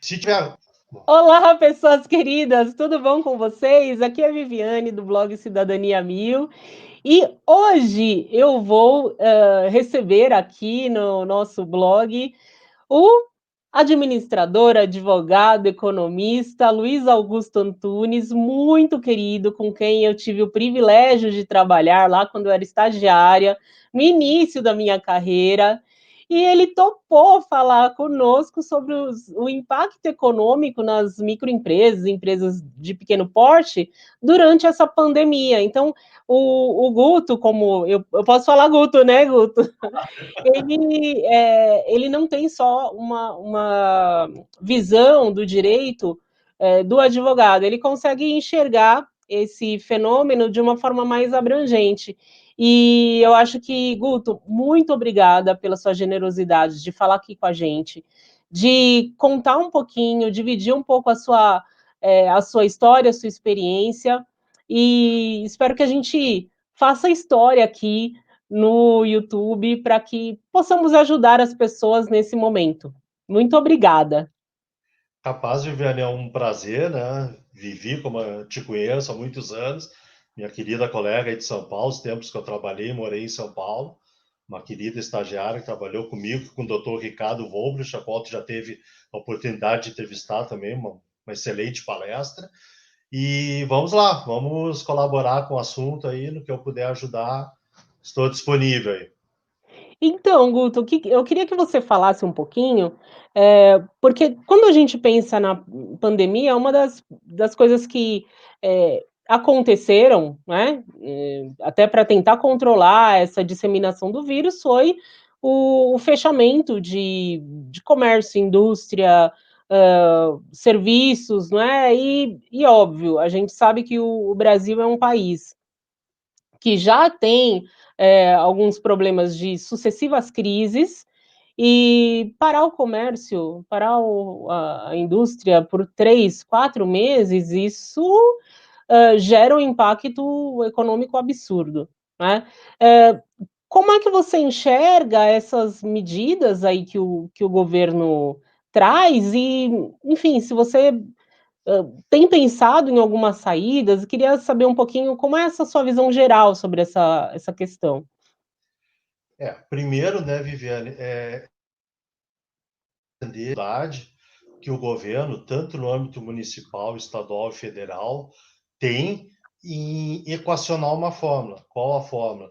Se tiver. Olá, pessoas queridas, tudo bom com vocês? Aqui é a Viviane, do blog Cidadania Mil, e hoje eu vou receber aqui no nosso blog o administrador, advogado, economista Luiz Augusto Antunes, muito querido, com quem eu tive o privilégio de trabalhar lá quando eu era estagiária, no início da minha carreira. E ele topou falar conosco sobre o impacto econômico nas microempresas, empresas de pequeno porte, durante essa pandemia. Então, o Guto, como eu posso falar Guto, né, Guto? Ele não tem só uma visão do direito do advogado, ele consegue enxergar esse fenômeno de uma forma mais abrangente. E eu acho que, Guto, muito obrigada pela sua generosidade de falar aqui com a gente, de contar um pouquinho, dividir um pouco a sua história, a sua experiência, e espero que a gente faça história aqui no YouTube para que possamos ajudar as pessoas nesse momento. Muito obrigada. Capaz, Viviane, é um prazer, né? Vivi, como eu te conheço há muitos anos, minha querida colega aí de São Paulo, os tempos que eu trabalhei, morei em São Paulo, uma querida estagiária que trabalhou comigo, com o doutor Ricardo Volbrich, a qual tu já teve a oportunidade de entrevistar também, uma excelente palestra. E vamos lá, vamos colaborar com o assunto aí, no que eu puder ajudar, estou disponível aí. Então, Guto, eu queria que você falasse um pouquinho, porque quando a gente pensa na pandemia, uma das coisas que aconteceram, né, até para tentar controlar essa disseminação do vírus, foi o fechamento de comércio, indústria, serviços, não é? E óbvio, a gente sabe que o Brasil é um país que já tem alguns problemas de sucessivas crises, e parar o comércio, parar a indústria por 3, 4 meses, isso gera um impacto econômico absurdo, né? É, como é que você enxerga essas medidas aí que o governo traz? E, enfim, se você tem pensado em algumas saídas, queria saber um pouquinho como é essa sua visão geral sobre essa questão. Primeiro, né, Viviane, entender que o governo, tanto no âmbito municipal, estadual e federal, tem em equacionar uma fórmula. Qual a fórmula?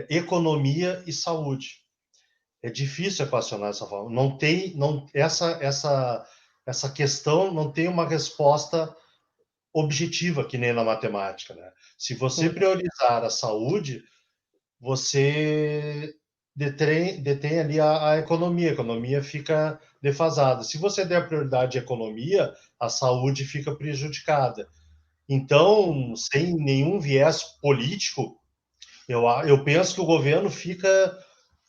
Economia e saúde. É difícil equacionar essa fórmula. Não tem, não, essa questão não tem uma resposta objetiva, que nem na matemática, né? Se você priorizar a saúde, você detém ali a economia. A economia fica defasada. Se você der prioridade à economia, a saúde fica prejudicada. Então, sem nenhum viés político, eu penso que o governo fica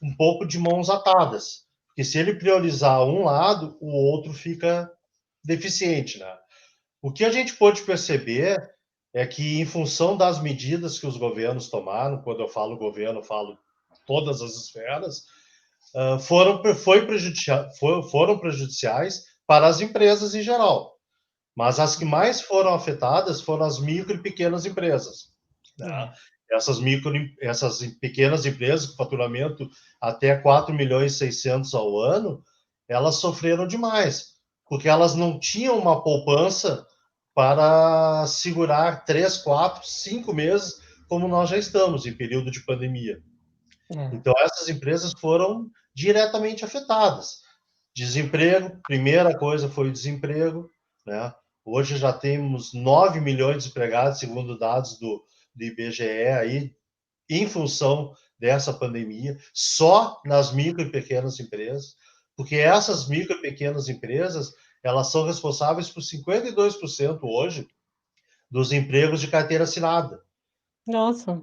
um pouco de mãos atadas. Porque se ele priorizar um lado, o outro fica deficiente, né? O que a gente pôde perceber é que, em função das medidas que os governos tomaram, quando eu falo governo, eu falo todas as esferas, foram prejudiciais para as empresas em geral. Mas as que mais foram afetadas foram as micro e pequenas empresas, né? Essas pequenas empresas com faturamento até 4 milhões e 600 ao ano, elas sofreram demais, porque elas não tinham uma poupança para segurar 3, 4, 5 meses, como nós já estamos em período de pandemia. É. Então, essas empresas foram diretamente afetadas. Desemprego, primeira coisa foi o desemprego, né? Hoje já temos 9 milhões de desempregados, segundo dados do IBGE, aí, em função dessa pandemia, só nas micro e pequenas empresas, porque essas micro e pequenas empresas, elas são responsáveis por 52% hoje dos empregos de carteira assinada. Nossa.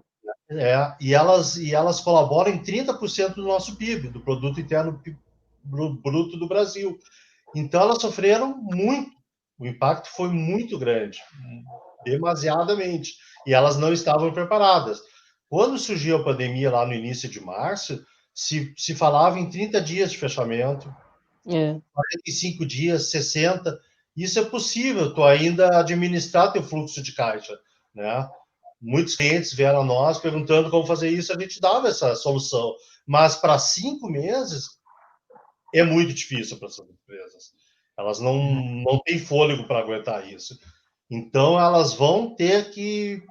E elas colaboram em 30% do nosso PIB, do Produto Interno Bruto do Brasil. Então, elas sofreram muito. O impacto foi muito grande, demasiadamente. E elas não estavam preparadas. Quando surgiu a pandemia lá no início de março, se falava em 30 dias de fechamento. É. 45 dias, 60, isso é possível, tu ainda administrar teu fluxo de caixa, né? Muitos clientes vieram a nós perguntando como fazer isso, a gente dava essa solução, mas para 5 meses é muito difícil para essas empresas. Elas não têm fôlego para aguentar isso. Então, elas vão ter que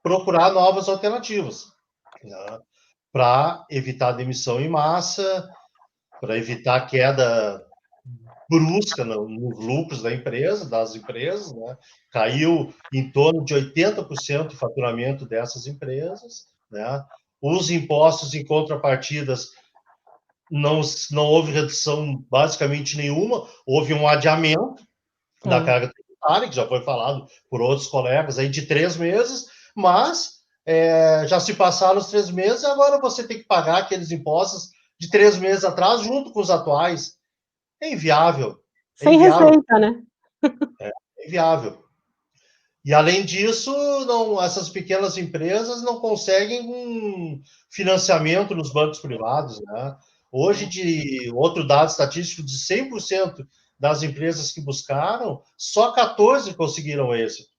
procurar novas alternativas, né? Para evitar demissão em massa, para evitar queda brusca nos lucros das empresas, né? Caiu em torno de 80% o faturamento dessas empresas, né? Os impostos em contrapartidas não houve redução basicamente nenhuma, houve um adiamento da carga tributária, que já foi falado por outros colegas aí, de 3 meses, mas já se passaram os 3 meses e agora você tem que pagar aqueles impostos de 3 meses atrás junto com os atuais. É inviável. É Sem inviável. receita, né? É inviável. E, além disso, essas pequenas empresas não conseguem um financiamento nos bancos privados, né? Hoje, outro dado estatístico, de 100% das empresas que buscaram, só 14 conseguiram êxito,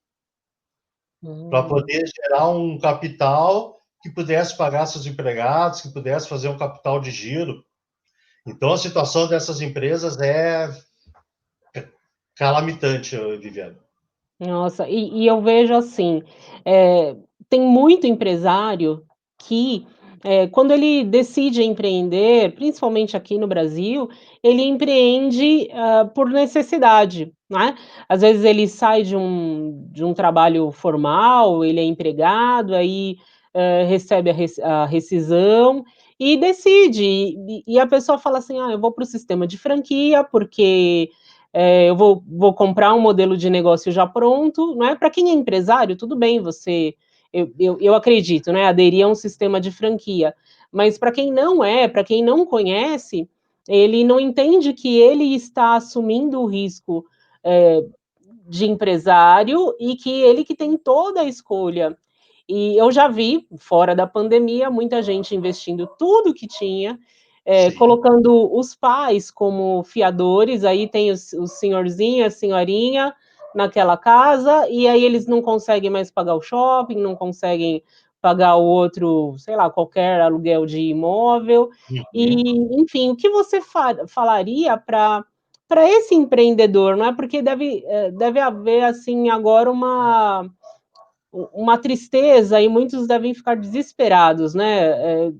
para poder gerar um capital que pudesse pagar seus empregados, que pudesse fazer um capital de giro. Então, a situação dessas empresas é calamitante, Viviane. Nossa, e eu vejo assim, tem muito empresário que, quando ele decide empreender, principalmente aqui no Brasil, ele empreende, por necessidade, né. Às vezes ele sai de um trabalho formal, ele é empregado, aí, recebe a rescisão e decide, e a pessoa fala assim: "Ah, eu vou para o sistema de franquia, porque eu vou comprar um modelo de negócio já pronto", não é? Para quem é empresário, tudo bem você eu acredito, né, aderir a um sistema de franquia, mas para quem não é, para quem não conhece, ele não entende que ele está assumindo o risco, eh, de empresário e que ele que tem toda a escolha. E eu já vi, fora da pandemia, muita gente investindo tudo que tinha, Sim. colocando os pais como fiadores, aí tem o senhorzinho, a senhorinha naquela casa, e aí eles não conseguem mais pagar o shopping, não conseguem pagar o outro, sei lá, qualquer aluguel de imóvel. Uhum. E, enfim, o que você falaria para esse empreendedor, não é? Porque deve haver, assim, agora uma tristeza e muitos devem ficar desesperados, né?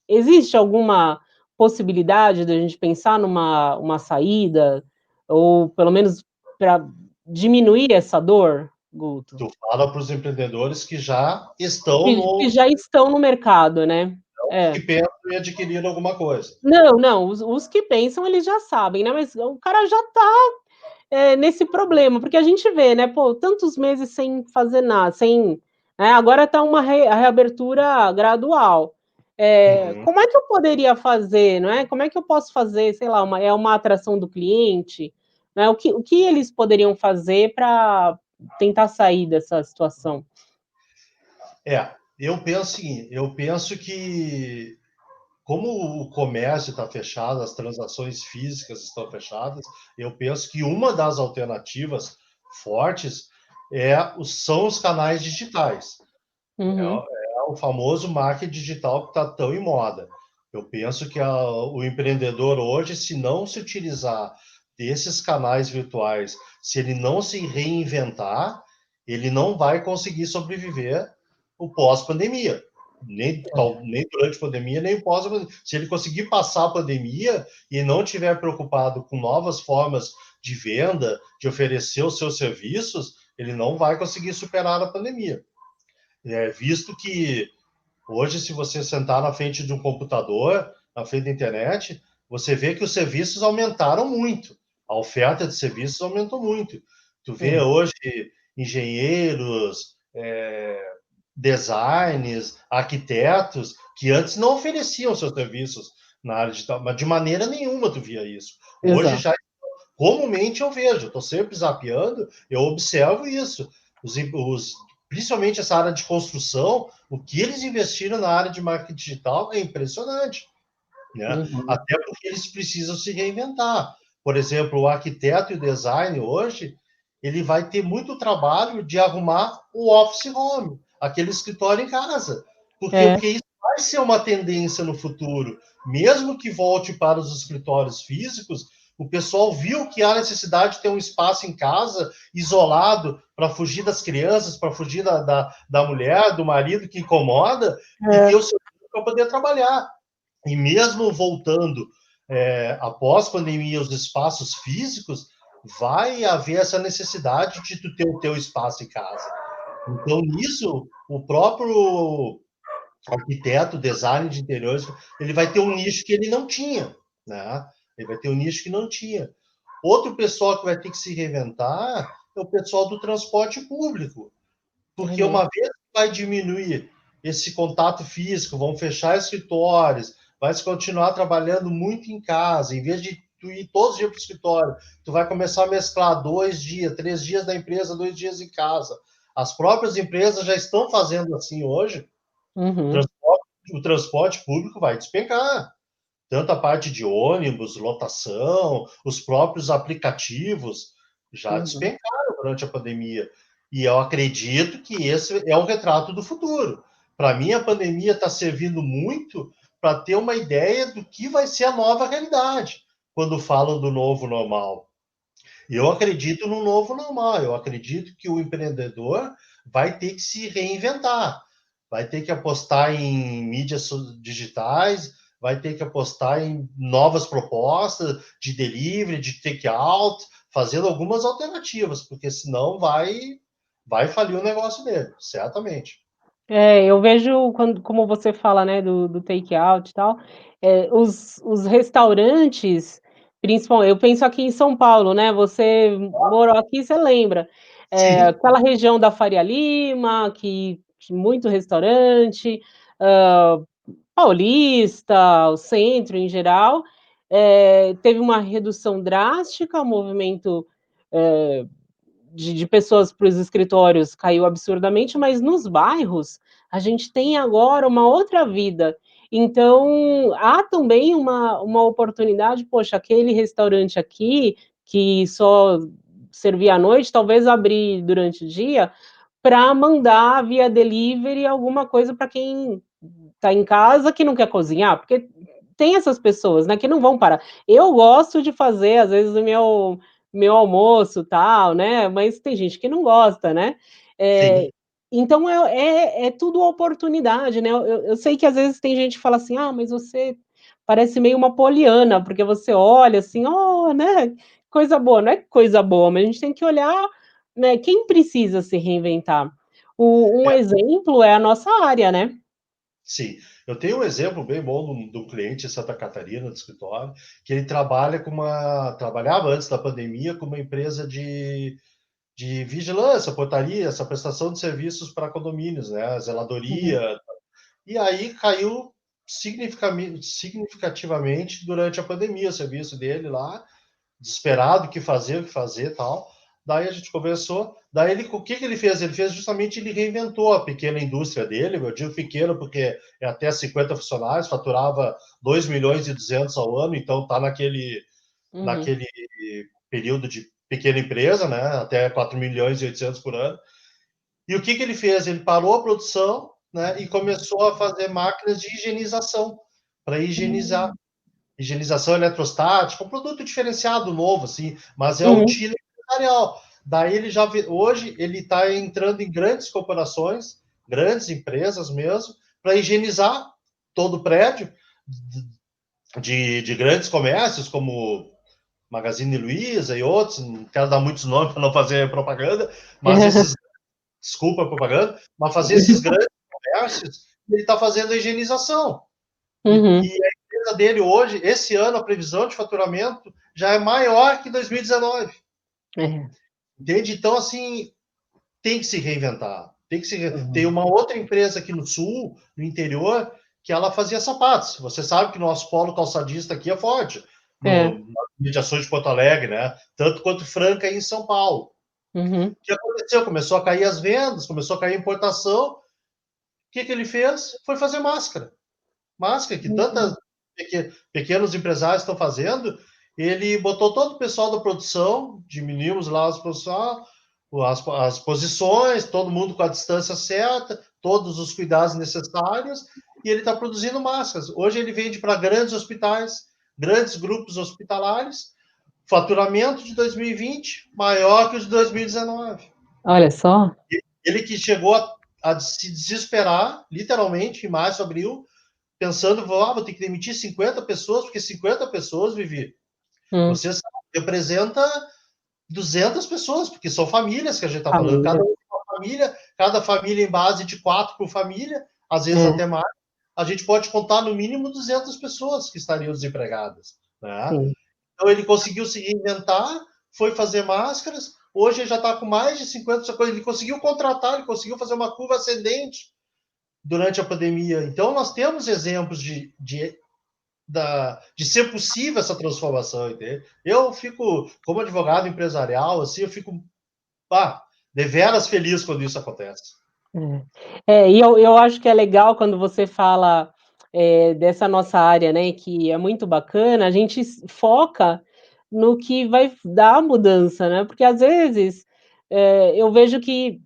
Existe alguma possibilidade da gente pensar numa saída, ou pelo menos para diminuir essa dor, Guto? Tu fala para os empreendedores que já estão Que no já estão no mercado, né? que É. pensam em adquirir alguma coisa. Não, não, os que pensam, eles já sabem, né, mas o cara já tá, nesse problema, porque a gente vê, né, pô, tantos meses sem fazer nada, sem, né, agora tá uma reabertura gradual. Uhum. Como é que eu poderia fazer, não é? Como é que eu posso fazer, sei lá, uma atração do cliente, né? O que eles poderiam fazer para tentar sair dessa situação? Eu penso o seguinte, eu penso que, como o comércio está fechado, as transações físicas estão fechadas, eu penso que uma das alternativas fortes são os canais digitais. Uhum. É o famoso marketing digital que está tão em moda. Eu penso que o empreendedor hoje, se não se utilizar desses canais virtuais, se ele não se reinventar, ele não vai conseguir sobreviver o pós-pandemia. Nem durante a pandemia, nem pós-pandemia. Se ele conseguir passar a pandemia e não estiver preocupado com novas formas de venda, de oferecer os seus serviços, ele não vai conseguir superar a pandemia. Visto que hoje, se você sentar na frente de um computador, na frente da internet, você vê que os serviços aumentaram muito. A oferta de serviços aumentou muito. Tu vê É. hoje engenheiros, designers, arquitetos, que antes não ofereciam seus serviços na área digital, mas de maneira nenhuma tu via isso. Hoje Exato. já comumente eu vejo, estou sempre zapeando, eu observo isso. Principalmente essa área de construção, o que eles investiram na área de marketing digital é impressionante, né? Uhum. Até porque eles precisam se reinventar. por exemplo, o arquiteto e o design hoje, ele vai ter muito trabalho de arrumar o office home, aquele escritório em casa. Por quê? É, Porque isso vai ser uma tendência no futuro. Mesmo que volte para os escritórios físicos, o pessoal viu que há necessidade de ter um espaço em casa, isolado, para fugir das crianças, para fugir da mulher, do marido que incomoda, e ter é. o seu tempo para poder trabalhar. E mesmo voltando após pandemia os espaços físicos, vai haver essa necessidade de tu ter o teu espaço em casa. Então, nisso, o próprio arquiteto, design de interiores, ele vai ter um nicho que ele não tinha, né? Ele vai ter um nicho que não tinha. Outro pessoal que vai ter que se reinventar é o pessoal do transporte público, porque Uhum. uma vez que vai diminuir esse contato físico, vão fechar escritórios, vai se continuar trabalhando muito em casa, em vez de tu ir todos os dias para o escritório, tu vai começar a mesclar 2 dias, 3 dias da empresa, 2 dias em casa. As próprias empresas já estão fazendo assim hoje. Uhum. O transporte público vai despencar. Tanto a parte de ônibus, lotação, os próprios aplicativos já Uhum. despencaram durante a pandemia. E eu acredito que esse é o retrato do futuro. Para mim, a pandemia está servindo muito para ter uma ideia do que vai ser a nova realidade quando falam do novo normal. Eu acredito no novo normal, eu acredito que o empreendedor vai ter que se reinventar, vai ter que apostar em mídias digitais, vai ter que apostar em novas propostas de delivery, de take-out, fazendo algumas alternativas, porque senão vai falir o negócio dele, certamente. É, eu vejo quando como você fala, né, do take out e tal, os restaurantes, principalmente eu penso aqui em São Paulo, né, você morou aqui, você lembra, Sim, aquela região da Faria Lima, que tinha muito restaurante, Paulista, o centro em geral, teve uma redução drástica, o movimento, eh de pessoas para os escritórios caiu absurdamente, mas nos bairros, a gente tem agora uma outra vida. Então, há também uma oportunidade, poxa, aquele restaurante aqui, que só servia à noite, talvez abrir durante o dia, para mandar via delivery alguma coisa para quem está em casa que não quer cozinhar, porque tem essas pessoas, né, que não vão parar. Eu gosto de fazer, às vezes, o meu almoço, tal, né, mas tem gente que não gosta, né. sim. Eh, então é tudo oportunidade, né. Eu sei que às vezes tem gente que fala assim: "Ah, mas você parece meio uma poliana", porque você olha assim: "Oh, né, coisa boa", não é coisa boa, mas a gente tem que olhar, né, quem precisa se reinventar. Um É, exemplo é a nossa área, né. sim, eu tenho um exemplo bem bom de um cliente em Santa Catarina, do escritório, que ele trabalhava antes da pandemia com uma empresa de vigilância, portaria, essa prestação de serviços para condomínios, né, Uhum, zeladoria, e aí caiu significativamente durante a pandemia o serviço dele lá, desesperado, o que fazer, tal. Daí a gente conversou. Daí ele, o que ele fez? Ele fez justamente, ele reinventou a pequena indústria dele. Eu digo pequeno porque é até 50 funcionários, faturava 2,2 milhões ao ano, então está uhum, naquele período de pequena empresa, né? Até 4,8 milhões por ano. E o que ele fez? Ele parou a produção, né? E começou a fazer máquinas de higienização para higienizar hum, higienização eletrostática, um produto diferenciado novo, assim, mas é o uhum, tiro empresarial. Daí ele já hoje ele está entrando em grandes corporações, grandes empresas mesmo, para higienizar todo o prédio de grandes comércios como Magazine Luiza e outros. Não quero dar muitos nomes para não fazer propaganda, mas esses, desculpa a propaganda, mas fazer esses grandes comércios, ele está fazendo a higienização. E uhum, a empresa dele hoje, esse ano, a previsão de faturamento já é maior que 2019. é, Entende? Então, assim, tem que se reinventar. Tem uhum, uma outra empresa aqui no sul, no interior, que ela fazia sapatos. Você sabe que o nosso polo calçadista aqui é forte, é, nas mediações de Porto Alegre, né? Tanto quanto Franca em São Paulo. uhum, O que aconteceu? Começou a cair as vendas, começou a cair a importação. O que ele fez? Foi fazer máscara. Máscara que uhum, tantas pequenos empresários estão fazendo, ele botou todo o pessoal da produção, diminuímos lá as posições, todo mundo com a distância certa, todos os cuidados necessários, e ele está produzindo máscaras. Hoje ele vende para grandes hospitais, grandes grupos hospitalares, faturamento de 2020 maior que o de 2019. Olha só. Ele que chegou a se desesperar, literalmente, em março, abril, pensando, vou ter que demitir 50 pessoas, porque 50 pessoas, Vivi, Hum, você sabe, representa 200 pessoas, porque são famílias que a gente está falando, família. cada família em base de 4 por família, às vezes É, até mais, a gente pode contar no mínimo 200 pessoas que estariam desempregadas, né? sim. Então ele conseguiu se reinventar, foi fazer máscaras, hoje ele já está com mais de 50 coisas, ele conseguiu contratar, ele conseguiu fazer uma curva ascendente durante a pandemia. Então nós temos exemplos de ser possível essa transformação, entende? Eu fico, como advogado empresarial, assim, eu fico deveras feliz quando isso acontece. E eu acho que é legal quando você fala dessa nossa área, né, que é muito bacana, a gente foca no que vai dar a mudança, né? Porque às vezes eu vejo que,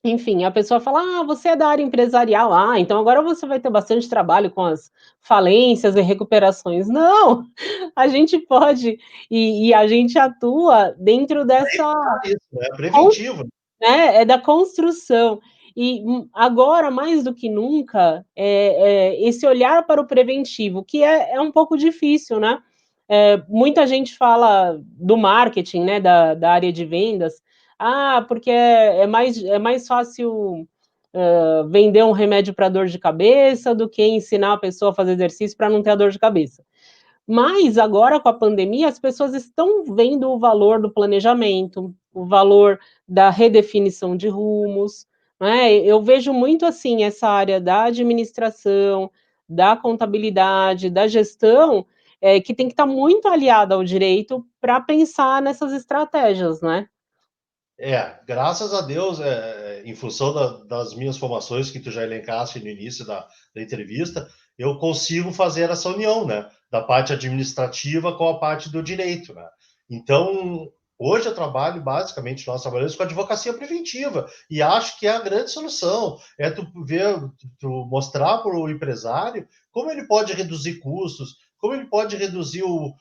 enfim, a pessoa fala: "Ah, você é da área empresarial, então agora você vai ter bastante trabalho com as falências e recuperações". Não, a gente pode e a gente atua dentro dessa Isso, é preventivo. né, é da construção. E agora, mais do que nunca, esse olhar para o preventivo, que é um pouco difícil, né? Muita gente fala do marketing, né, da área de vendas, porque é mais fácil vender um remédio para dor de cabeça do que ensinar a pessoa a fazer exercício para não ter a dor de cabeça. Mas agora com a pandemia, as pessoas estão vendo o valor do planejamento, o valor da redefinição de rumos, né? Eu vejo muito assim essa área da administração, da contabilidade, da gestão, que tem que estar muito aliada ao direito para pensar nessas estratégias, né? Graças a Deus, em função das minhas formações que tu já elencaste no início da entrevista, eu consigo fazer essa união, né, da parte administrativa com a parte do direito, né? Então, hoje eu trabalho basicamente, nós trabalhamos com advocacia preventiva e acho que é a grande solução, é tu ver, tu mostrar para o empresário como ele pode reduzir custos, como ele pode reduzir o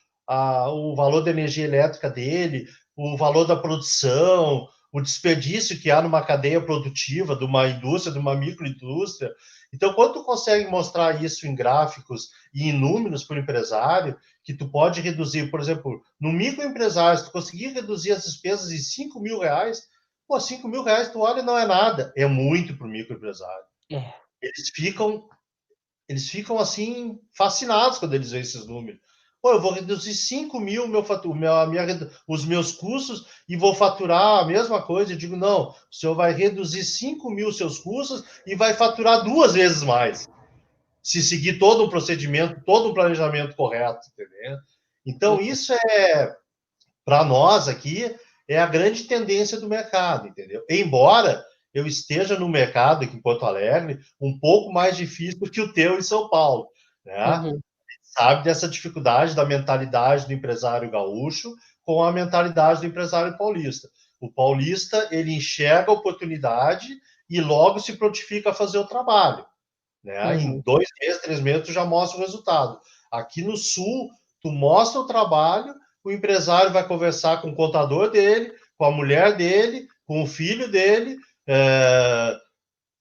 valor da energia elétrica dele, o valor da produção, o desperdício que há numa cadeia produtiva, de uma indústria, de uma microindústria. Então, quando tu consegue mostrar isso em gráficos e em números para o empresário, que tu pode reduzir, por exemplo, no microempresário, se tu conseguir reduzir as despesas em 5 mil reais, pô, 5 mil reais, tu olha, não é nada, é muito para o microempresário. É. Eles ficam eles ficam assim fascinados quando eles veem esses números. Pô, eu vou reduzir 5 mil os meus custos e vou faturar a mesma coisa. Eu digo, não, o senhor vai reduzir 5 mil seus custos e vai faturar 2 vezes mais. Se seguir todo um procedimento, todo um planejamento correto, entendeu? Então, isso para nós aqui, é a grande tendência do mercado, entendeu? Embora eu esteja no mercado aqui em Porto Alegre um pouco mais difícil que o teu em São Paulo, né? Uhum. Sabe dessa dificuldade da mentalidade do empresário gaúcho com a mentalidade do empresário paulista. O paulista, ele enxerga a oportunidade e logo se prontifica a fazer o trabalho, né? Em Uhum. 2 meses, 3 meses, tu já mostra o resultado. Aqui no Sul, tu mostra o trabalho, o empresário vai conversar com o contador dele, com a mulher dele, com o filho dele,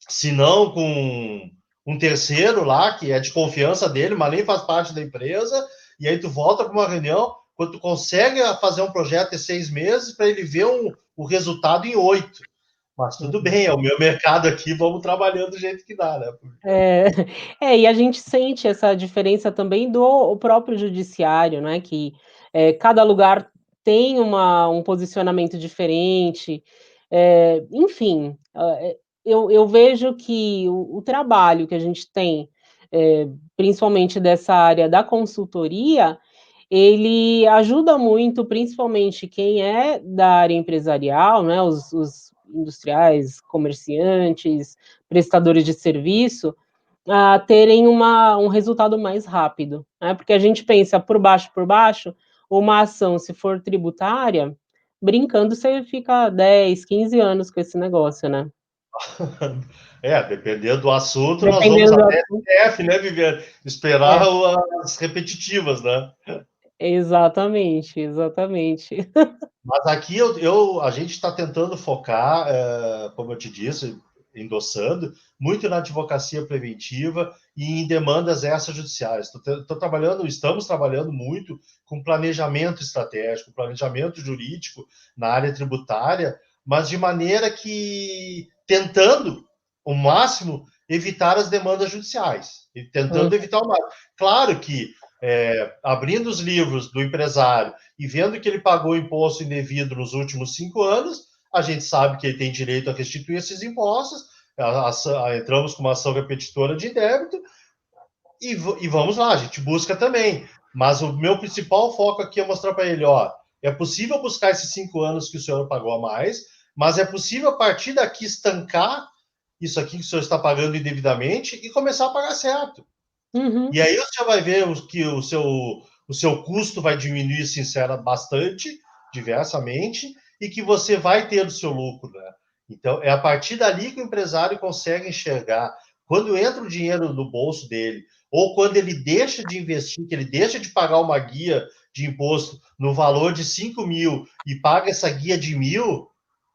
se não com um terceiro lá, que é de confiança dele, mas nem faz parte da empresa, e aí tu volta para uma reunião, quando tu consegue fazer um projeto em 6 meses, para ele ver o resultado em 8. Mas tudo Uhum. bem, é o meu mercado aqui, vamos trabalhando do jeito que dá, né? É, e a gente sente essa diferença também do o próprio judiciário, né, que, cada lugar tem um posicionamento diferente, enfim, eu vejo que o trabalho que a gente tem, principalmente dessa área da consultoria, ele ajuda muito, principalmente quem é da área empresarial, né, os industriais, comerciantes, prestadores de serviço, terem um resultado mais rápido, né, porque a gente pensa por baixo, uma ação, se for tributária, brincando, você fica 10, 15 anos com esse negócio, né? Dependendo do assunto, nós vamos Dependendo do até assunto. STF, né, Viviane? Esperar É, as repetitivas, né? exatamente, exatamente. Mas aqui a gente está tentando focar, como eu te disse, endossando, muito na advocacia preventiva e em demandas extrajudiciais. Estamos trabalhando muito com planejamento estratégico, planejamento jurídico na área tributária, mas de maneira que tentando o máximo evitar as demandas judiciais, e tentando evitar o máximo. Claro que abrindo os livros do empresário e vendo que ele pagou imposto indevido nos últimos 5 anos, a gente sabe que ele tem direito a restituir esses impostos, entramos com uma ação repetitora de débito e vamos lá, a gente busca também. Mas o meu principal foco aqui é mostrar para ele, ó, é possível buscar esses 5 anos que o senhor pagou a mais, mas é possível a partir daqui estancar isso aqui que o senhor está pagando indevidamente e começar a pagar certo. Uhum. E aí você vai ver que o seu custo vai diminuir sincera bastante, diversamente, e que você vai ter o seu lucro, né? Então, é a partir dali que o empresário consegue enxergar quando entra o dinheiro no bolso dele, ou quando ele deixa de investir, que ele deixa de pagar uma guia de imposto no valor de 5 mil e paga essa guia de 1.000,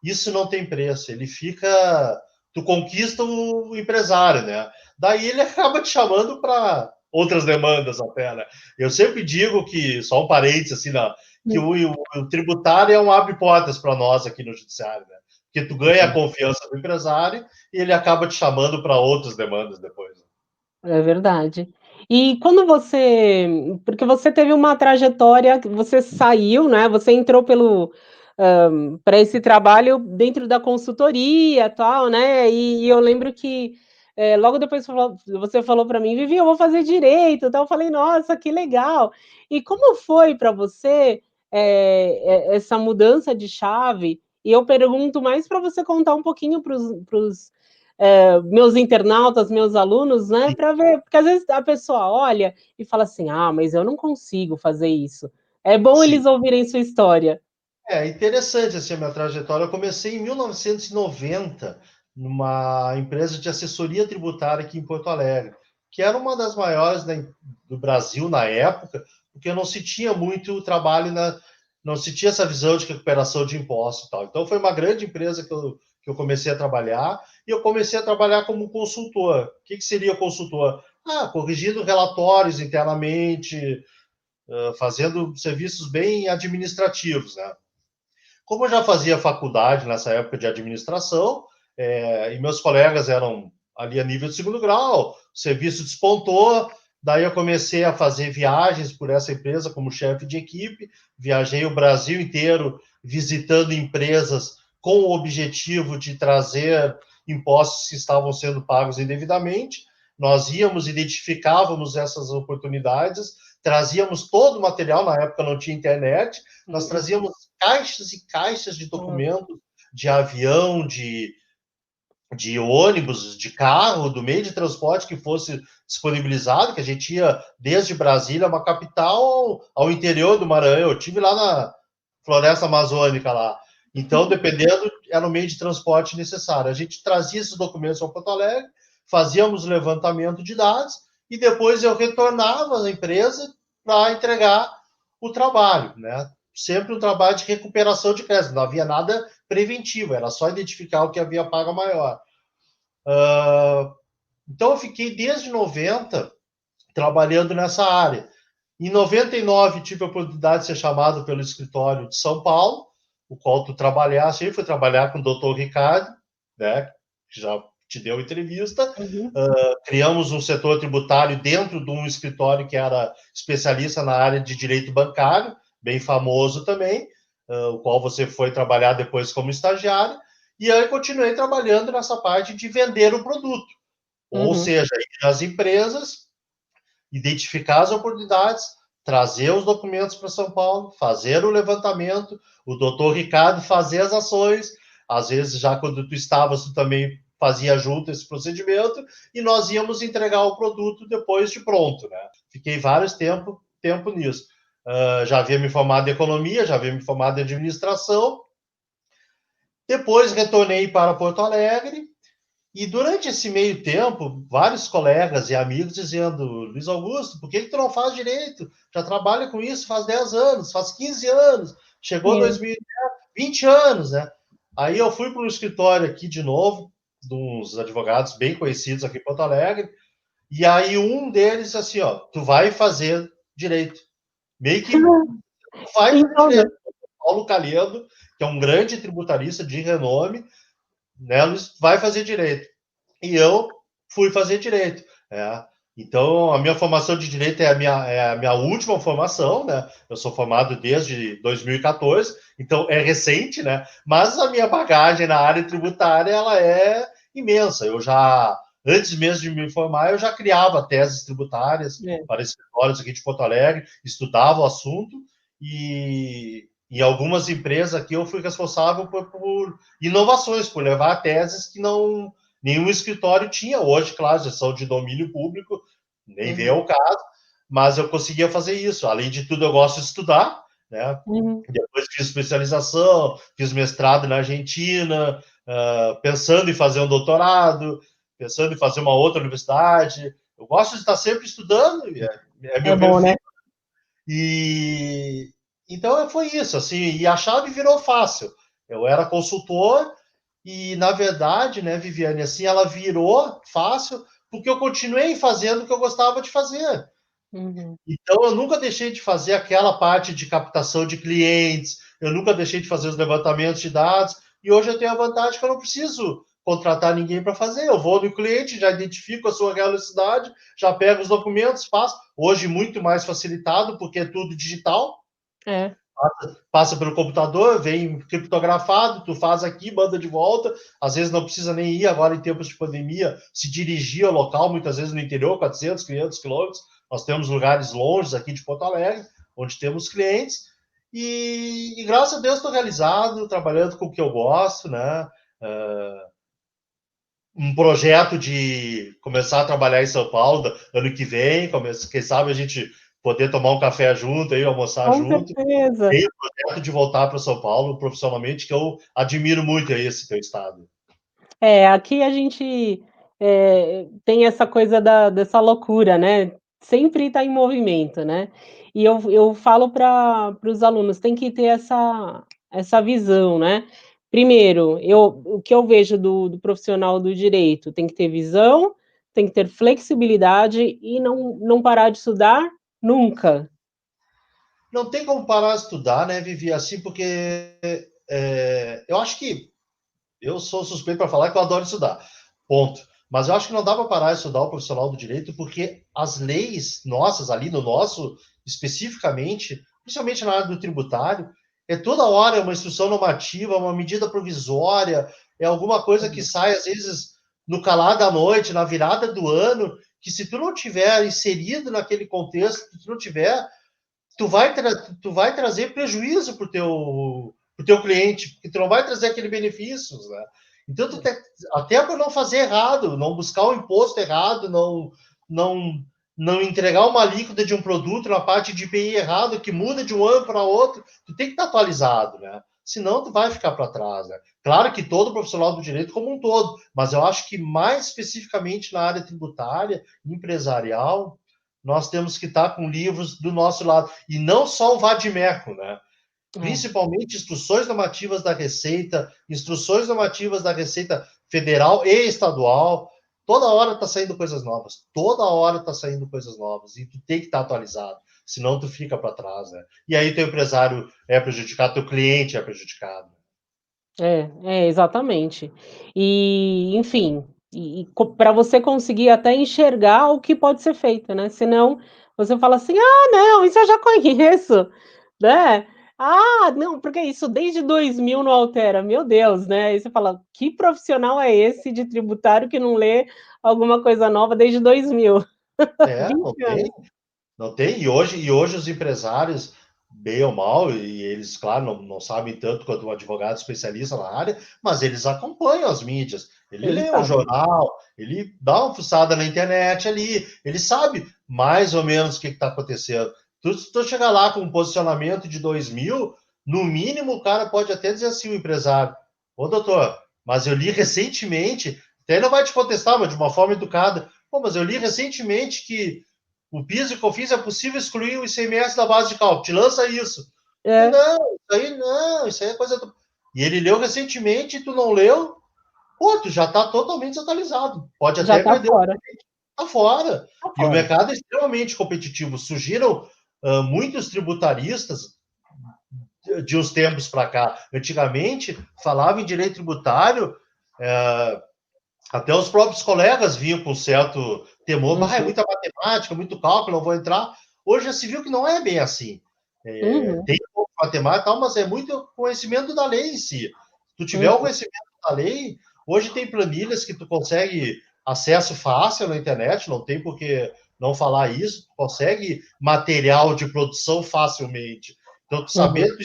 isso não tem preço. Ele fica. Tu conquista o empresário, né? Daí ele acaba te chamando para outras demandas até, né? Eu sempre digo que, só um parênteses, assim, que o tributário é um abre-portas para nós aqui no judiciário, né? Porque tu ganha a confiança do empresário e ele acaba te chamando para outras demandas depois. É verdade. E quando porque você teve uma trajetória, você saiu, né, você entrou para esse trabalho dentro da consultoria, tal, né, e eu lembro que, logo depois você falou para mim: "Vivi, eu vou fazer direito", tal, eu falei: "Nossa, que legal". E como foi para você, essa mudança de chave? E eu pergunto mais para você contar um pouquinho para os meus internautas, meus alunos, né, Sim, para ver, porque às vezes a pessoa olha e fala assim: "Ah, mas eu não consigo fazer isso". É bom sim. eles ouvirem sua história. É interessante assim, a minha trajetória. Eu comecei em 1990 numa empresa de assessoria tributária aqui em Porto Alegre, que era uma das maiores do Brasil na época, porque não se tinha muito trabalho não se tinha essa visão de recuperação de impostos e tal. Então foi uma grande empresa que eu comecei a trabalhar e eu comecei a trabalhar como consultor. O que seria consultor? Corrigindo relatórios internamente, fazendo serviços bem administrativos, né? Como eu já fazia faculdade nessa época de administração, e meus colegas eram ali a nível de segundo grau, o serviço despontou, daí eu comecei a fazer viagens por essa empresa como chefe de equipe, viajei o Brasil inteiro visitando empresas com o objetivo de trazer impostos que estavam sendo pagos indevidamente. Nós íamos, identificávamos essas oportunidades, trazíamos todo o material, na época não tinha internet, nós trazíamos caixas e caixas de documentos de avião, de ônibus, de carro, do meio de transporte que fosse disponibilizado, que a gente ia desde Brasília, uma capital, ao interior do Maranhão. Eu tive lá na floresta amazônica lá. Então, dependendo, era o meio de transporte necessário. A gente trazia esses documentos ao Porto Alegre, fazíamos o levantamento de dados e depois eu retornava à empresa para entregar o trabalho, né? Sempre um trabalho de recuperação de crédito, não havia nada preventivo, era só identificar o que havia paga maior. Então, eu fiquei desde 90 trabalhando nessa área. Em 99, tive a oportunidade de ser chamado pelo escritório de São Paulo, o qual tu trabalhaste, aí fui trabalhar com o doutor Ricardo, né, que já te deu entrevista. Uhum. Criamos um setor tributário dentro de um escritório que era especialista na área de direito bancário, bem famoso também, o qual você foi trabalhar depois como estagiário, e aí continuei trabalhando nessa parte de vender o produto, ou Uhum. seja, ir nas empresas, identificar as oportunidades, trazer os documentos para São Paulo, fazer o levantamento, o doutor Ricardo fazer as ações, às vezes já quando tu estavas, tu também fazia junto esse procedimento, e nós íamos entregar o produto depois de pronto, né? Fiquei vários tempo nisso. já havia me formado em economia, já havia me formado em administração. Depois retornei para Porto Alegre e durante esse meio tempo, vários colegas e amigos dizendo: Luiz Augusto, por que tu não faz direito? Já trabalha com isso faz 10 anos, faz 15 anos, chegou É. 2010, 20 anos, né? Aí eu fui para um escritório aqui de novo, de uns advogados bem conhecidos aqui em Porto Alegre, e aí um deles assim, ó, tu vai fazer direito. Meio que vai fazer Então, né? direito. Paulo Calhendo, que é um grande tributarista de renome, né, vai fazer direito. E eu fui fazer direito. É. Então, a minha formação de direito é a minha última formação, né? Eu sou formado desde 2014, então é recente, né? Mas a minha bagagem na área tributária, ela é imensa. Eu já, antes mesmo de me formar, eu já criava teses tributárias É. para escritórios aqui de Porto Alegre, estudava o assunto e em algumas empresas aqui eu fui responsável por inovações, por levar teses que não nenhum escritório tinha. Hoje, claro, já são de domínio público, nem vem Uhum. ao caso, mas eu conseguia fazer isso. Além de tudo, eu gosto de estudar, né? Uhum. Depois fiz especialização, fiz mestrado na Argentina, pensando em fazer um doutorado, pensando em fazer uma outra universidade. Eu gosto de estar sempre estudando, é É meu bom, né? perfil. E então foi isso, assim, e a chave virou fácil. Eu era consultor e, na verdade, né, Viviane, assim, ela virou fácil porque eu continuei fazendo o que eu gostava de fazer. Uhum. Então, eu nunca deixei de fazer aquela parte de captação de clientes, eu nunca deixei de fazer os levantamentos de dados, e hoje eu tenho a vantagem que eu não preciso contratar ninguém para fazer. Eu vou no cliente, já identifico a sua real necessidade, já pego os documentos, faço. Hoje, muito mais facilitado, porque é tudo digital, É. passa pelo computador, vem criptografado, tu faz aqui, manda de volta. Às vezes não precisa nem ir agora em tempos de pandemia, se dirigir ao local, muitas vezes no interior, 400, 500 quilômetros. Nós temos lugares longes aqui de Porto Alegre, onde temos clientes. E graças a Deus estou realizado, trabalhando com o que eu gosto, né? Um projeto de começar a trabalhar em São Paulo ano que vem, quem sabe a gente poder tomar um café junto, aí, almoçar Com junto. certeza. Tenho o projeto de voltar para São Paulo profissionalmente, que eu admiro muito esse teu estado. É, aqui a gente, tem essa coisa dessa loucura, né, sempre está em movimento, né. E eu falo para os alunos, tem que ter essa visão, né. Primeiro, o que eu vejo do profissional do direito, tem que ter visão, tem que ter flexibilidade e não parar de estudar nunca. Não tem como parar de estudar, né, Vivi, assim, porque eu acho que eu sou suspeito para falar que eu adoro estudar, ponto. Mas eu acho que não dá para parar de estudar o profissional do direito, porque as leis nossas, ali no nosso, especificamente, principalmente na área do tributário, é toda hora uma instrução normativa, uma medida provisória, é alguma coisa que sai, às vezes, no calar da noite, na virada do ano, que se tu não tiver inserido naquele contexto, se tu não tiver, tu vai trazer prejuízo pro teu cliente, porque tu não vai trazer aquele benefícios, né? Então, até para não fazer errado, não buscar o imposto errado, não, não entregar uma alíquota de um produto na parte de IPI errado, que muda de um ano para outro, tu tem que estar atualizado, né? Senão, tu vai ficar para trás, né? Claro que todo profissional do direito como um todo, mas eu acho que mais especificamente na área tributária, empresarial, nós temos que estar com livros do nosso lado. E não só o vadimeco, né? É. Principalmente instruções normativas da Receita, instruções normativas da Receita Federal e Estadual. Toda hora está saindo coisas novas. Toda hora está saindo coisas novas. E tu tem que estar atualizado. Senão tu fica para trás, né? E aí teu empresário é prejudicado, teu cliente é prejudicado. Exatamente. E, enfim, para você conseguir até enxergar o que pode ser feito, né, senão você fala assim: "Ah, não, isso eu já conheço", né. "Ah, não, porque isso desde 2000 não altera", meu Deus, né, aí você fala: "Que profissional é esse de tributário que não lê alguma coisa nova desde 2000?" Não 20 tem. anos. Não tem, e hoje os empresários, bem ou mal, e eles, claro, não sabem tanto quanto um advogado especialista na área, mas eles acompanham as mídias. Ele Ele lê o sabe. jornal, ele dá uma fuçada na internet ali, ele sabe mais ou menos o que está acontecendo. Se tu chegar lá com um posicionamento de 2.000, no mínimo o cara pode até dizer assim, o empresário, ô doutor, mas eu li recentemente, até ele não vai te contestar, mas de uma forma educada, pô, mas eu li recentemente que o PIS e o COFINS é possível excluir o ICMS da base de cálculo, te lança isso. É, Não, isso aí não, isso aí é coisa do... E ele leu recentemente e tu não leu, pô, tu já está totalmente desatualizado. Pode já até está perder o fora, tá fora. tá E o fora. mercado é extremamente competitivo. Surgiram muitos tributaristas de uns tempos para cá. Antigamente, falava em direito tributário, até os próprios colegas vinham com certo temor, é Uhum, muita matemática, muito cálculo, não vou entrar. Hoje já se viu que não é bem assim. uhum, Tem um pouco de matemática, mas é muito conhecimento da lei em si. Se tu tiver o uhum, conhecimento da lei, hoje tem planilhas que tu consegue acesso fácil na internet, não tem por que não falar isso, tu consegue material de produção facilmente. Então, tu uhum. sabendo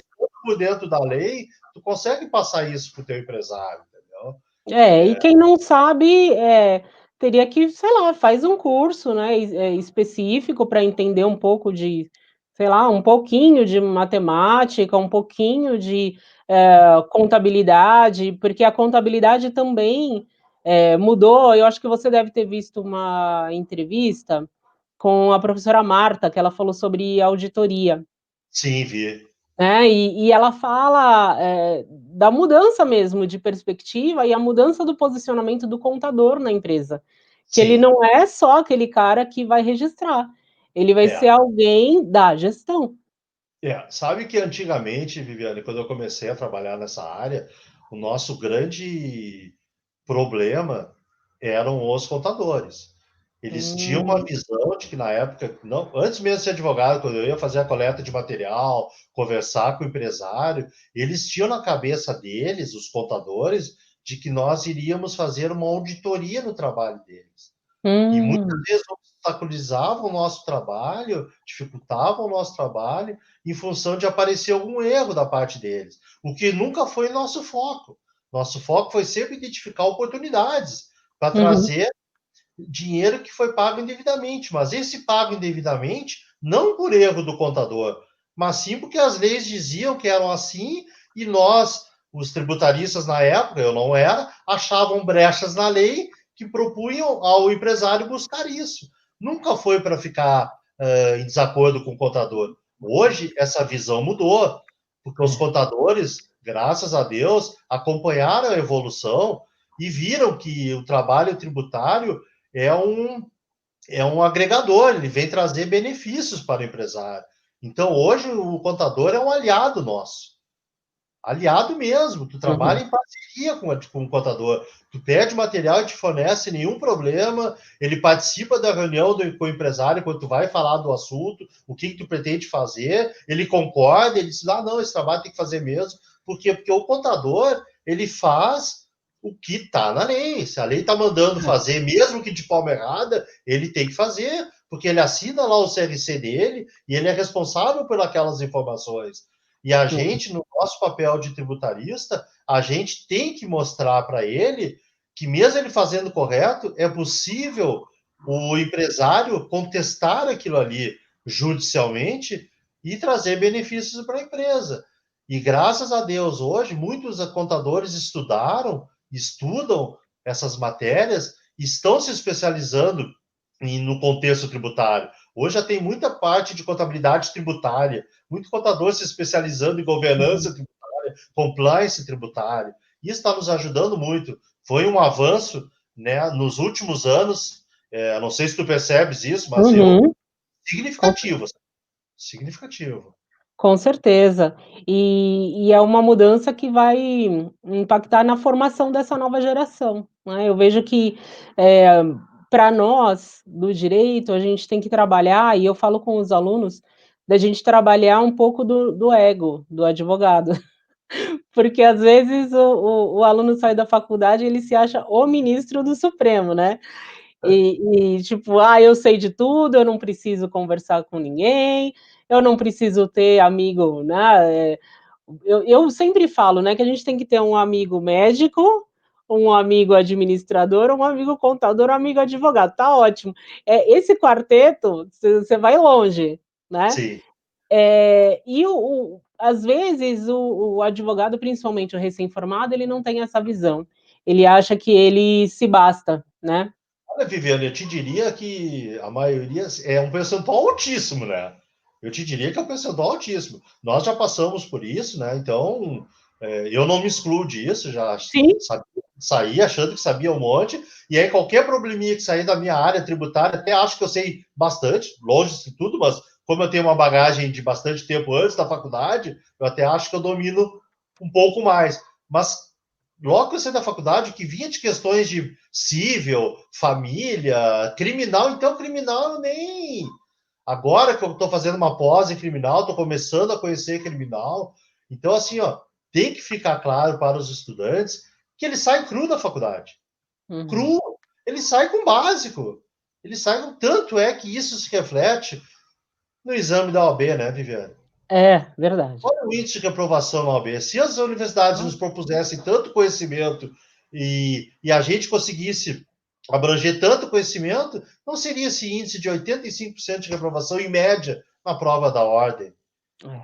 por dentro da lei, tu consegue passar isso para o teu empresário, entendeu? É, e quem não sabe, teria que, sei lá, faz um curso, né, específico para entender um pouco de, sei lá, um pouquinho de matemática, um pouquinho de, contabilidade, porque a contabilidade também, mudou. Eu acho que você deve ter visto uma entrevista com a professora Marta, que ela falou sobre auditoria. Sim, vi. E ela fala, da mudança mesmo de perspectiva e a mudança do posicionamento do contador na empresa, que ele Sim. não é só aquele cara que vai registrar, ele vai É. ser alguém da gestão. Sabe que antigamente, Viviane, quando eu comecei a trabalhar nessa área, o nosso grande problema eram os contadores. Eles tinham uma Hum, visão de que na época, não, antes mesmo de ser advogado, quando eu ia fazer a coleta de material, conversar com o empresário, eles tinham na cabeça deles, os contadores, de que nós iríamos fazer uma auditoria no trabalho deles. E muitas hum, vezes obstaculizavam o nosso trabalho, dificultavam o nosso trabalho, em função de aparecer algum erro da parte deles, o que nunca foi nosso foco. Nosso foco foi sempre identificar oportunidades para uhum, trazer dinheiro que foi pago indevidamente, mas esse pago indevidamente não por erro do contador, mas sim porque as leis diziam que eram assim e nós, os tributaristas na época, eu não era, achavam brechas na lei que propunham ao empresário buscar isso. Nunca foi para ficar em desacordo com o contador. Hoje, essa visão mudou, porque os é, contadores, graças a Deus, acompanharam a evolução e viram que o trabalho tributário é um, é um agregador, ele vem trazer benefícios para o empresário. Então, hoje, o contador é um aliado nosso. Aliado mesmo, tu trabalha uhum, em parceria com o contador. Tu pede material e te fornece nenhum problema, ele participa da reunião com o empresário quando tu vai falar do assunto, o que tu pretende fazer, ele concorda, ele diz, não, esse trabalho tem que fazer mesmo. Por quê? Porque o contador, ele faz o que está na lei. Se a lei está mandando é, fazer, mesmo que de forma errada, ele tem que fazer, porque ele assina lá o CRC dele e ele é responsável por aquelas informações. E a uhum, gente, no nosso papel de tributarista, a gente tem que mostrar para ele que, mesmo ele fazendo correto, é possível o empresário contestar aquilo ali judicialmente e trazer benefícios para a empresa. E graças a Deus, hoje, muitos contadores estudam essas matérias, estão se especializando no contexto tributário. Hoje já tem muita parte de contabilidade tributária, muito contador se especializando em governança uhum, tributária, compliance tributário. Isso está nos ajudando muito. Foi um avanço, né, nos últimos anos. Não sei se tu percebes isso, mas uhum, com significativo, significativo. Com certeza. E é uma mudança que vai impactar na formação dessa nova geração, né. Eu vejo que, pra nós, do direito, a gente tem que trabalhar, e eu falo com os alunos, da gente trabalhar um pouco do ego do advogado, porque às vezes o aluno sai da faculdade e ele se acha o ministro do Supremo, né. Tipo: "Ah, eu sei de tudo, eu não preciso conversar com ninguém, eu não preciso ter amigo", né, eu sempre falo, né, que a gente tem que ter um amigo médico, um amigo administrador, um amigo contador, um amigo advogado, tá ótimo. Esse quarteto, você vai longe, né. Sim. E às vezes o advogado, principalmente o recém-formado, ele não tem essa visão. Ele acha que ele se basta, né? Olha, Viviane, eu te diria que a maioria é um percentual altíssimo, né? Eu te diria que é um percentual altíssimo. Nós já passamos por isso, né? Então, eu não me excluo disso, já Sim. saí achando que sabia um monte, e aí qualquer probleminha que sair da minha área tributária, até acho que eu sei bastante, longe de tudo, mas como eu tenho uma bagagem de bastante tempo antes da faculdade, eu até acho que eu domino um pouco mais. Mas logo que eu saí da faculdade, que vinha de questões de civil, família, criminal, então criminal nem. Agora que eu estou fazendo uma pós em criminal, estou começando a conhecer criminal. Então, assim, ó, tem que ficar claro para os estudantes que eles saem cru da faculdade. Uhum. Cru. Eles saem com básico. Eles saem com. Tanto é que isso se reflete no exame da OAB, né, Viviane? É, verdade. Olha o índice de reprovação na OAB. Se as universidades nos propusessem tanto conhecimento e a gente conseguisse abranger tanto conhecimento, não seria esse índice de 85% de reprovação em média na prova da ordem.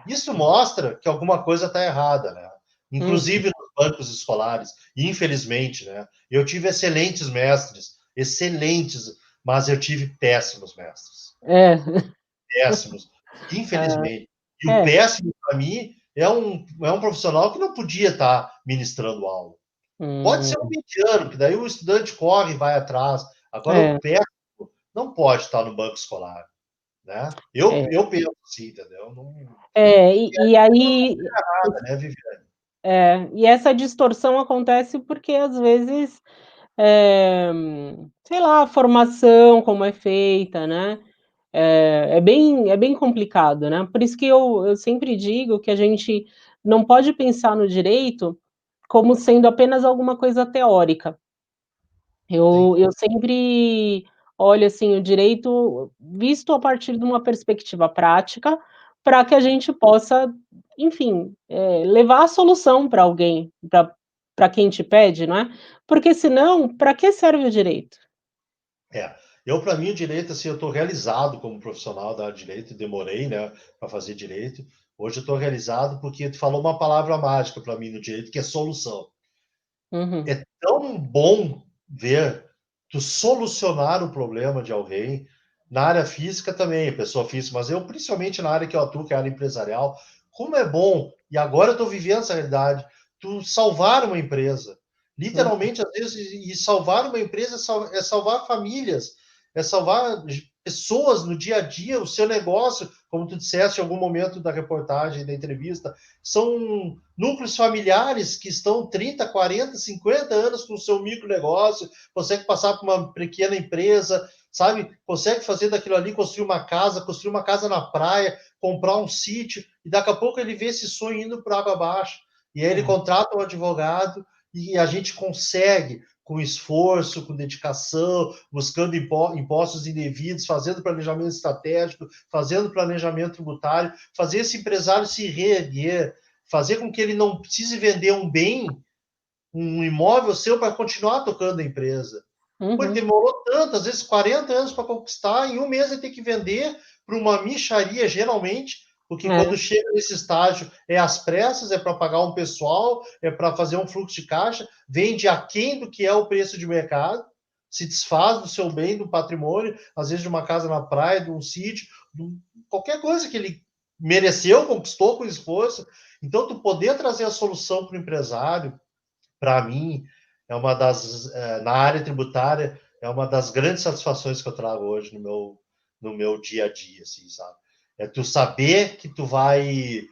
Isso mostra que alguma coisa está errada, né? Uhum. Inclusive nos bancos escolares, infelizmente, né? Eu tive excelentes mestres, excelentes, mas eu tive péssimos mestres, É. péssimos, Ah, infelizmente. E o é. péssimo, para mim, é um profissional que não podia estar ministrando aula. Pode ser um Hum, mediano, que daí o estudante corre e vai atrás. Agora, o é, péssimo não pode estar no banco escolar, né? Eu, é. eu penso assim, entendeu? Não, E aí, nada, né, Viviane? e essa distorção acontece porque às vezes, eh, sei lá, a formação como é feita, né, é bem complicado, né. Por isso que eu sempre digo que a gente não pode pensar no direito como sendo apenas alguma coisa teórica. Sim. Eu sempre olho, assim, o direito visto a partir de uma perspectiva prática, para que a gente possa, enfim, levar a solução para alguém, para quem te pede, não é, porque senão, para que serve o direito? É. Eu, para mim, o direito, assim, eu estou realizado como profissional da área de direito, demorei, né, para fazer direito. Hoje eu estou realizado porque tu falou uma palavra mágica para mim no direito, que é solução. Uhum, É tão bom ver tu solucionar o problema de alguém, na área física também, pessoa física, mas eu, principalmente na área que eu atuo, que é a área empresarial, como é bom, e agora eu estou vivendo essa realidade, tu salvar uma empresa. uhum, Literalmente, às vezes, e salvar uma empresa é salvar famílias, é salvar pessoas no dia a dia, o seu negócio, como tu disseste em algum momento da reportagem, da entrevista, são núcleos familiares que estão 30, 40, 50 anos com o seu micronegócio, consegue passar por uma pequena empresa, sabe? Consegue fazer daquilo ali, construir uma casa na praia, comprar um sítio, e daqui a pouco ele vê esse sonho indo para água abaixo. E aí ele é, contrata um advogado e a gente consegue, com esforço, com dedicação, buscando impostos indevidos, fazendo planejamento estratégico, fazendo planejamento tributário, fazer esse empresário se reerguer, fazer com que ele não precise vender um bem, um imóvel seu para continuar tocando a empresa. Pô, ele uhum, demorou tanto, às vezes 40 anos para conquistar, em um mês ele tem que vender para uma mixaria, geralmente, porque é, quando chega nesse estágio é às pressas, é para pagar um pessoal, é para fazer um fluxo de caixa, vende aquém do que é o preço de mercado, se desfaz do seu bem, do patrimônio, às vezes de uma casa na praia, de um sítio, de qualquer coisa que ele mereceu, conquistou com esforço. Então, tu poder trazer a solução para o empresário, para mim, é uma das, na área tributária, é uma das grandes satisfações que eu trago hoje no meu dia a dia, assim, sabe? É tu saber que tu vai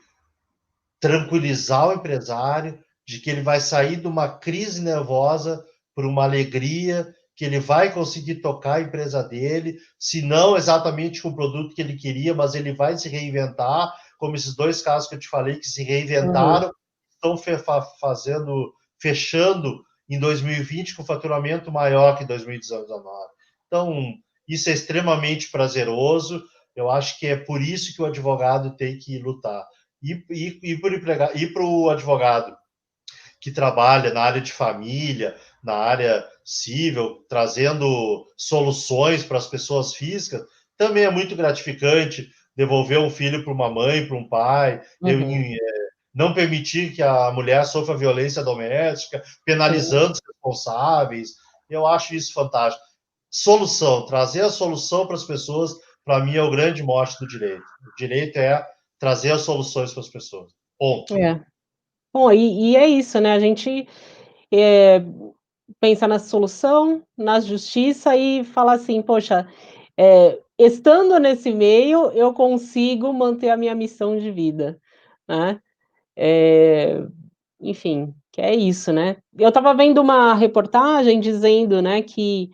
tranquilizar o empresário, de que ele vai sair de uma crise nervosa para uma alegria, que ele vai conseguir tocar a empresa dele, se não exatamente com o produto que ele queria, mas ele vai se reinventar, como esses dois casos que eu te falei, que se uhum, reinventaram, estão fechando em 2020 com faturamento maior que 2019. Então, isso é extremamente prazeroso. Eu acho que é por isso que o advogado tem que lutar. E para o advogado que trabalha na área de família, na área civil, trazendo soluções para as pessoas físicas, também é muito gratificante devolver um filho para uma mãe, para um pai, Uhum. não permitir que a mulher sofra violência doméstica, Sim. penalizando os responsáveis. Eu acho isso fantástico. Solução, trazer a solução para as pessoas, para mim, é o grande mote do direito. O direito é trazer as soluções para as pessoas. Ponto. É. Bom, e é isso, né, a gente, eh, pensa na solução, na justiça e fala assim: "Poxa, estando nesse meio, eu consigo manter a minha missão de vida", né. Eh, Enfim, que é isso, né. Eu estava vendo uma reportagem dizendo, né, que,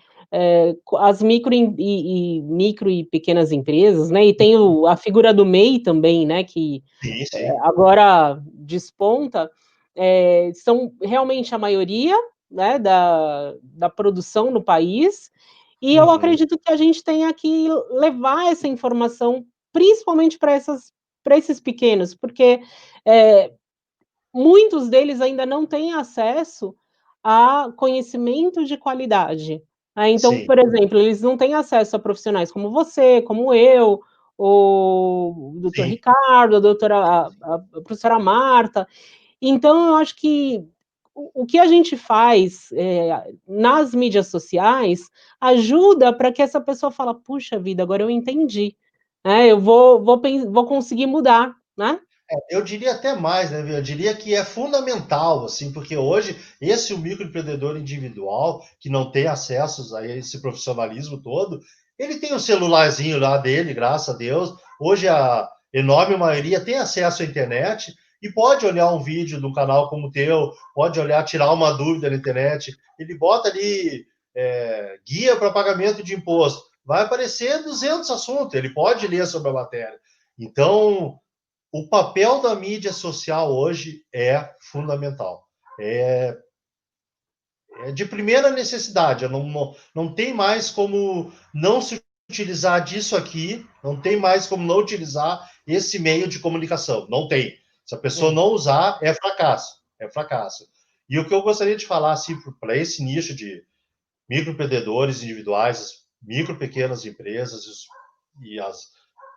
as micro e pequenas empresas, né, e tem a figura do MEI também, né, que Sim, sim. agora desponta, são realmente a maioria, né, da produção no país, e eu Uhum. acredito que a gente tenha que levar essa informação, principalmente para esses pequenos, porque, eh, muitos deles ainda não têm acesso a conhecimento de qualidade. Então, Sim, por exemplo, eles não têm acesso a profissionais como você, como eu, o doutor sim. Ricardo, a professora Marta. Então eu acho que o que a gente faz, nas mídias sociais, ajuda para que essa pessoa fala: "Puxa vida, agora eu entendi, né, eu vou conseguir mudar", né. Eu diria até mais, né, eu diria que é fundamental, assim, porque hoje o microempreendedor individual que não tem acesso a esse profissionalismo todo, ele tem o celularzinho lá dele, graças a Deus. Hoje a enorme maioria tem acesso à internet e pode olhar um vídeo de um canal como o teu, pode olhar, tirar uma dúvida na internet. Ele bota ali guia para pagamento de imposto, vai aparecer 200 assuntos, ele pode ler sobre a matéria. Então, o papel da mídia social hoje é fundamental. É, é de primeira necessidade. Não tem mais como não se utilizar disso aqui, não tem mais como não utilizar esse meio de comunicação. Não tem. Se a pessoa É. não usar, é fracasso. É fracasso. E o que eu gostaria de falar assim, para esse nicho de microempreendedores individuais, micro pequenas empresas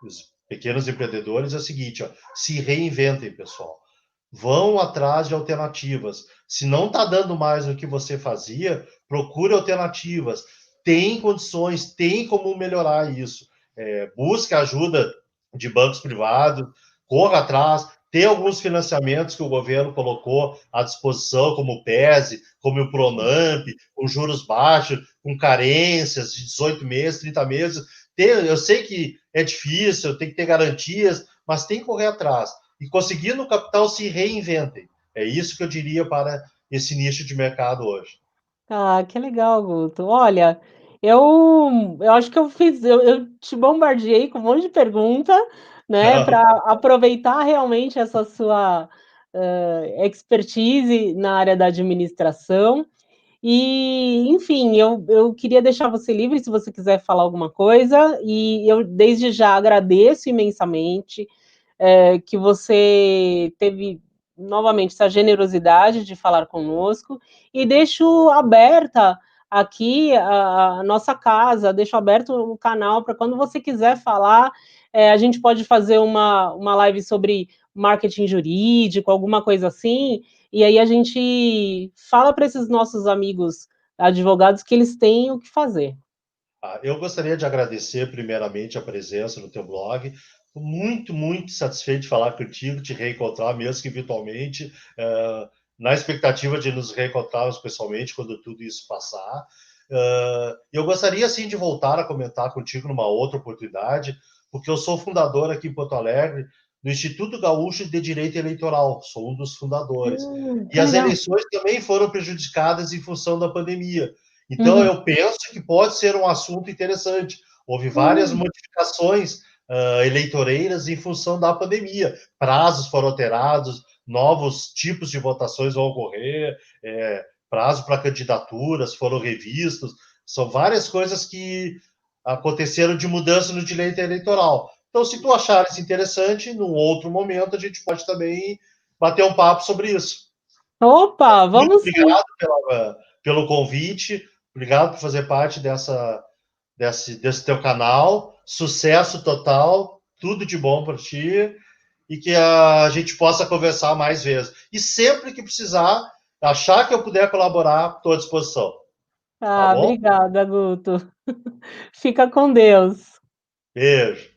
os pequenos empreendedores é o seguinte, ó, se reinventem, pessoal. Vão atrás de alternativas. Se não está dando mais o que você fazia, procure alternativas. Tem condições, tem como melhorar isso. Busque ajuda de bancos privados, corra atrás. Tem alguns financiamentos que o governo colocou à disposição, como o PESE, como o Pronamp, com juros baixos, com carências de 18 meses, 30 meses. Eu sei que é difícil, tem que ter garantias, mas tem que correr atrás. E conseguindo o capital, se reinventem. É isso que eu diria para esse nicho de mercado hoje. Ah, que legal, Guto. Olha, eu acho que eu te bombardeei com um monte de pergunta, né, Não, para aproveitar realmente essa sua, expertise na área da administração. E, enfim, eu queria deixar você livre se você quiser falar alguma coisa, e eu desde já agradeço imensamente, que você teve novamente essa generosidade de falar conosco, e deixo aberta aqui a nossa casa, deixo aberto o canal para quando você quiser falar, a gente pode fazer uma live sobre marketing jurídico, alguma coisa assim, e aí a gente fala para esses nossos amigos advogados que eles têm o que fazer. eu gostaria de agradecer primeiramente a presença no teu blog. Estou muito, muito satisfeito de falar contigo, te reencontrar, mesmo que virtualmente, na expectativa de nos reencontrarmos pessoalmente quando tudo isso passar. Eu gostaria, sim, de voltar a comentar contigo numa outra oportunidade, porque eu sou fundador aqui em Porto Alegre do Instituto Gaúcho de Direito Eleitoral, sou um dos fundadores. E Que as legal. eleições também foram prejudicadas em função da pandemia. Então, Uhum. eu penso que pode ser um assunto interessante. Houve várias Hum. modificações eleitoreiras em função da pandemia. Prazos foram alterados, novos tipos de votações vão ocorrer, prazo para candidaturas foram revistos. São várias coisas que aconteceram de mudança no direito eleitoral. Então, se tu achares interessante, num outro momento, a gente pode também bater um papo sobre isso. Opa, Muito vamos sim. obrigado pelo convite, obrigado por fazer parte desse teu canal. Sucesso total. tudo de bom para ti e que a gente possa conversar mais vezes. E sempre que precisar, achar que eu puder colaborar, estou à disposição. Tá Ah, bom? obrigada, Guto. Fica com Deus. Beijo.